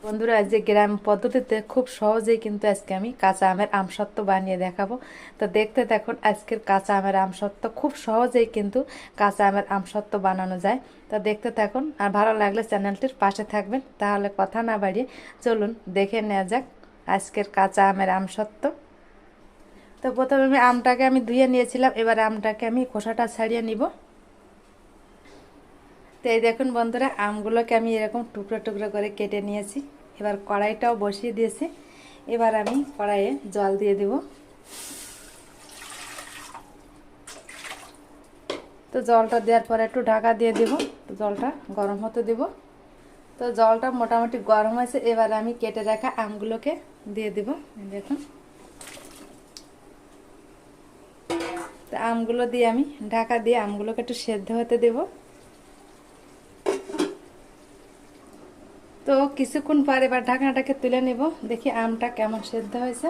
বন্ধুরা, আজ যে গ্রাম পদ্ধতিতে খুব সহজেই কিন্তু আজকে আমি কাঁচা আমের আমসত্ত্ব বানিয়ে দেখাবো। তো দেখতে দেখুন, আজকের কাঁচা আমের আমসত্ত্ব খুব সহজেই কিন্তু কাঁচা আমের আমসত্ত্ব বানানো যায়। তো দেখতে থাকুন, আর ভালো লাগলে চ্যানেলটির পাশে থাকবেন। তাহলে কথা না বাড়িয়ে চলুন দেখে নেওয়া যাক আজকের কাঁচা আমের আমসত্ত্ব। তো প্রথমে আমটাকে আমি ধুয়ে নিয়েছিলাম, এবার আমটাকে আমি খোসাটা ছাড়িয়ে নিব। তো এই দেখুন বন্ধুরা, আমগুলোকে আমি এরকম টুকরো টুকরো করে কেটে নিয়েছি। এবার কড়াইটাও বসিয়ে দিয়েছি। এবার আমি কড়াইয়ে জল দিয়ে দেব। তো জলটা দেওয়ার পরে একটু ঢাকা দিয়ে দেব। তো জলটা গরম হতে দেব। তো জলটা মোটামুটি গরম হয়েছে, এবার আমি কেটে রাখা আমগুলোকে দিয়ে দেব। দেখুন, তো আমগুলো দিয়ে আমি ঢাকা দিয়ে আমগুলোকে একটু সেদ্ধ হতে দেব। তো কিছুক্ষণ পর এবার ঢাকনাটাকে তুলে নেব, দেখি আমটা কেমন সেদ্ধ হয়েছে।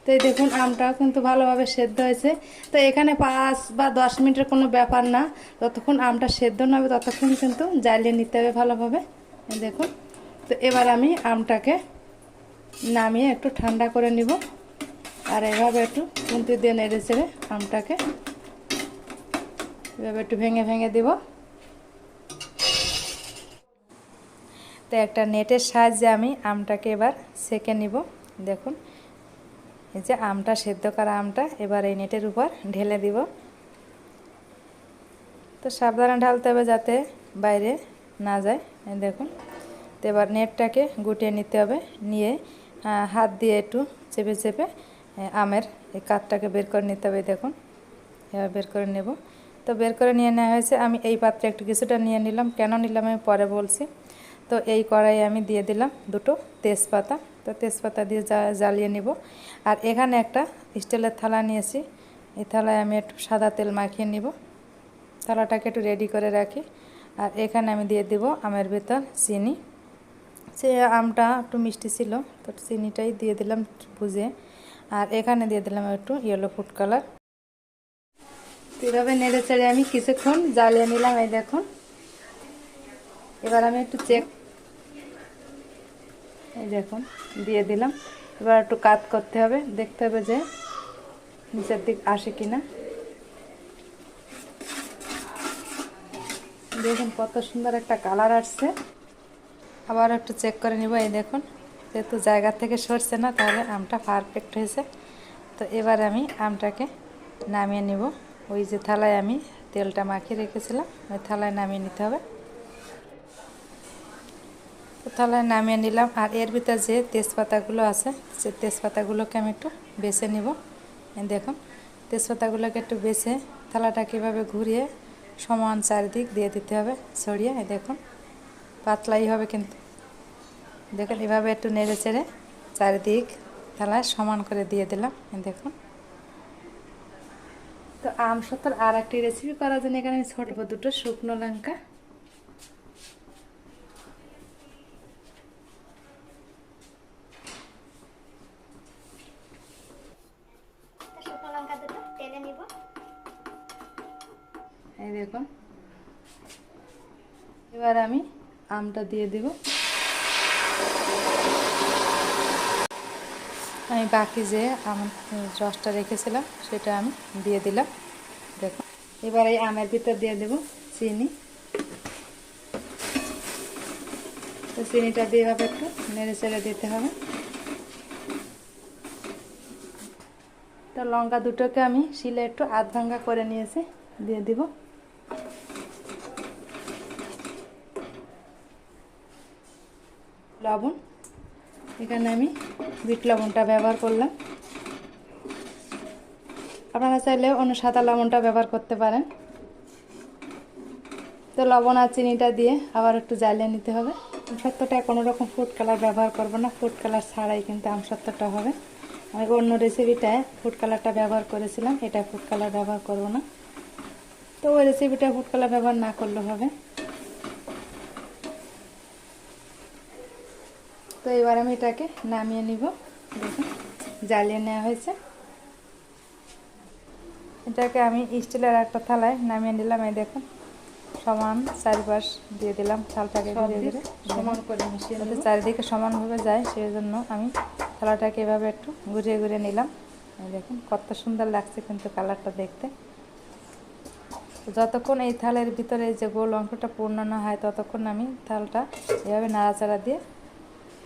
তো এই দেখুন, আমটাও কিন্তু ভালোভাবে সেদ্ধ হয়েছে। তো এখানে 5 বা 10 মিনিটের কোনো ব্যাপার না, যতক্ষণ আমটা সেদ্ধ না হবে ততক্ষণ কিন্তু জ্বালিয়ে নিতে হবে ভালোভাবে। এই দেখুন, তো এবার আমি আমটাকে নামিয়ে একটু ঠান্ডা করে নিব। আর এভাবে একটু খুন্তি দিয়ে নেড়ে চেড়ে আমটাকে এভাবে একটু ভেঙে ভেঙে দিব। তো একটা নেটের সাহায্যে আমি আমটাকে এবার সেঁকে নিব। দেখুন, এই যে আমটা সেদ্ধ করা আমটা এবার এই নেটের উপর ঢেলে দিব। তো সাবধানে ঢালতে হবে যাতে বাইরে না যায়। দেখুন, তো এবার নেটটাকে গুটিয়ে নিতে হবে, নিয়ে হাত দিয়ে একটু চেপে চেপে আমের এই কাঠটাকে বের করে নিতে হবে। দেখুন, এবার বের করে নেব। তো বের করে নিয়ে নেওয়া হয়েছে। আমি এই পাত্রে একটু কিছুটা নিয়ে নিলাম, কেন নিলাম আমি পরে বলছি। তো এই কড়াইয়ে আমি দিয়ে দিলাম দুটো তেজপাতা। তো তেজপাতা দিয়ে জ্বালিয়ে নিব। আর এখানে একটা স্টিলের থালা নিয়েছি, এই থালায় আমি একটু সাদা তেল মাখিয়ে নিব। থালাটাকে একটু রেডি করে রাখি। আর এখানে আমি দিয়ে দেব আমের ভেতর চিনি। সে আমটা একটু মিষ্টি ছিল, তো চিনিটাই দিয়ে দিলাম বুঝে। আর এখানে দিয়ে দিলাম একটু ইয়েলো ফুড কালার। এভাবে নেড়ে চেড়ে আমি কিছুক্ষণ জ্বালিয়ে নিলাম। এই দেখুন, এবার আমি একটু চেক, এই দেখুন দিয়ে দিলাম। এবার একটু কাট করতে হবে, দেখতে হবে যে নিচের দিক আসে কিনা। দেখুন কত সুন্দর একটা কালার আসছে। আবার একটু চেক করে নিব। এই দেখুন, যেহেতু জায়গা থেকে সরছে না, তাহলে আমটা পারফেক্ট হয়েছে। তো এবার আমি আমটাকে নামিয়ে নিব। ওই যে থালায় আমি তেলটা মাখিয়ে রেখেছিলাম, ওই থালায় নামিয়ে নিতে হবে। তো থালায় নামিয়ে নিলাম। আর এর ভিতর যে তেজপাতাগুলো আছে, সে তেজপাতাগুলোকে আমি একটু বেছে নিব। দেখুন, তেজপাতাগুলোকে একটু বেছে থালাটাকে এভাবে ঘুরিয়ে সমান চারিদিক দিয়ে দিতে হবে ছড়িয়ে। দেখুন, পাতলাই হবে কিন্তু। দেখুন, এভাবে একটু নেড়ে চেড়ে চারিদিক থালায় সমান করে দিয়ে দিলাম। দেখুন, তো আমসত্ত্বর আর একটি রেসিপি করার জন্য এখানে আমি ছোট দুটো শুকনো লঙ্কা, এই দেখুন। এবার আমি আমটা দিয়ে দেব। আমি বাকি যে রসটা রেখেছিলাম সেটা আমি দিয়ে দিলাম। দেখুন, এবার এই আমের ভিতর দিয়ে দেব চিনি। তো চিনিটা দিয়ে এভাবে একটু নেড়ে চেড়ে দিতে হবে। তো লঙ্কা দুটোকে আমি শিলে একটু আধ ভাঙ্গা করে নিয়েছি, দিয়ে দিব। লবণ, এখানে আমি বিট লবণটা ব্যবহার করলাম। আপনারা চাইলে অন্য সাদা লবণটা ব্যবহার করতে পারেন। তো লবণ আর চিনিটা দিয়ে আবার একটু জ্বালিয়ে নিতে হবে। আমসত্ত্বটায় কোনো রকম ফুড কালার ব্যবহার করব না, ফুড কালার ছাড়াই কিন্তু আমসত্ত্বটা হবে। আমি অন্য রেসিপিটায় ফুড কালারটা ব্যবহার করেছিলাম, এটা ফুড কালার ব্যবহার করব না। তো ওই রেসিপিটা ফুড কালার ব্যবহার না করলে হবে। তো এবার আমি এটাকে নামিয়ে নিব। দেখুন, জ্বালিয়ে নেওয়া হয়েছে। এটাকে আমি স্টিলের একটা থালায় নামিয়ে নিলাম। এই দেখুন, সমান চারিপাশ দিয়ে দিলাম, থালটাকে ঘুরে ঘুরে সমান করে মিশিয়ে যাতে নেব। চারিদিকে সমানভাবে যায়, সেই জন্য আমি থালাটাকে এভাবে একটু ঘুরিয়ে ঘুরিয়ে নিলাম। দেখুন কত সুন্দর লাগছে কিন্তু কালারটা দেখতে। যতক্ষণ এই থালের ভিতরে যে গোল অংশটা পূর্ণ না হয় ততক্ষণ আমি থালটা এভাবে নাড়াচাড়া দিয়ে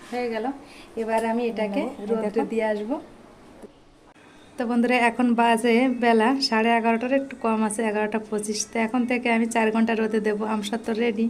হয়ে গেল। এবার আমি এটাকে রোদে দিয়ে আসবো। তো বন্ধুরা এখন বাজে বেলা 11:30, একটু কম আছে, 11:25। তো এখন থেকে আমি 4 ঘন্টা রোদে দেবো। আমসত্ত্ব রেডি।